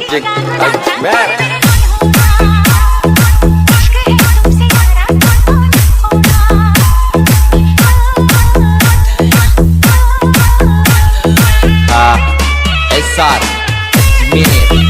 Magic Ajmer. SR Minute.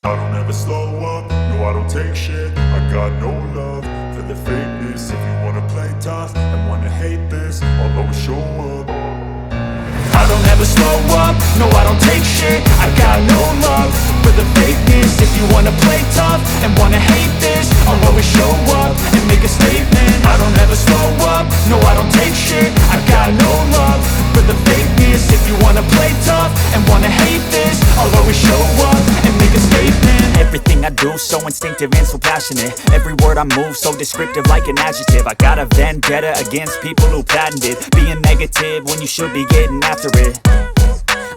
I don't ever slow up, no I don't take shit. I got no love for the fakeness. If you wanna play tough and wanna hate this, I'll always show up. I don't ever slow up, no I don't take shit. I got no love for the fakeness. If you wanna play tough and wanna hate this, I'll always show up and make a statement. I don't ever slow up, no I don't take shit. I got no love for the fakeness. If you wanna play tough and wanna hate this, I'll always show up and make a statement. Everything I do so instinctive and so passionate. Every word I move so descriptive like an adjective. I got a vendetta against people who patented being negative when you should be getting after it.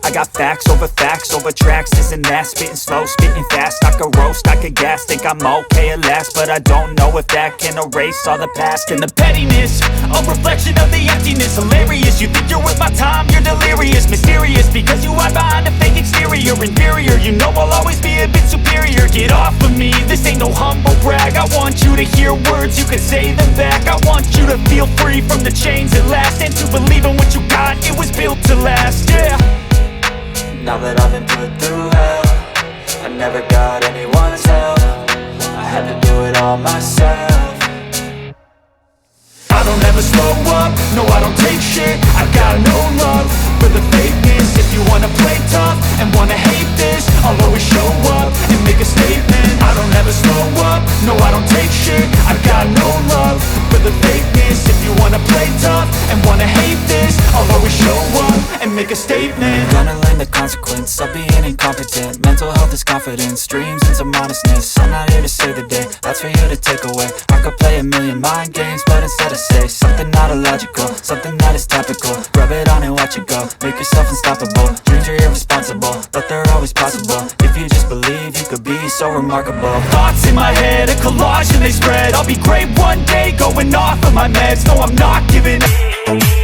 I got facts over tracks, this and that. Spitting slow, spitting fast. I could roast, I could gas. Think I'm okay at last, but I don't know if that can erase all the past. And the pettiness, a reflection of the emptiness. Hilarious, you think you're worth my time, you're delirious. Mysterious, because you hide behind a fake exterior. Inferior, you know I'll always be a bit superior. Get off of me, this ain't no humble brag. I want you to hear words, you can say them back. I want you to feel free from the chains at last, and to believe in what you got, it was built to last, yeah. Now that I've been put through hell, I never got anyone's help. I had to do it all myself. I don't ever slow up, no I don't take shit. I got no love for the fakeness. If you wanna play tough and wanna hate this, I'll always show up and make a statement. I don't ever slow up, no I don't take shit. I got no love for the fakeness. If you wanna play tough and wanna hate this, I'll always show up and make a statement. Gonna learn the consequence of being incompetent. Mental health is confidence, dreams and some honestness. I'm not here to save the day, that's for you to take away. I could play a million mind games, but instead I say something not illogical, something that is topical. Rub it on and watch it go, make yourself unstoppable. Dreams are irresponsible, but they're always possible. If you just believe, you could be so remarkable. Thoughts in my head, a collage and they spread. I'll be great one day, going off of my meds. No, I'm not giving up.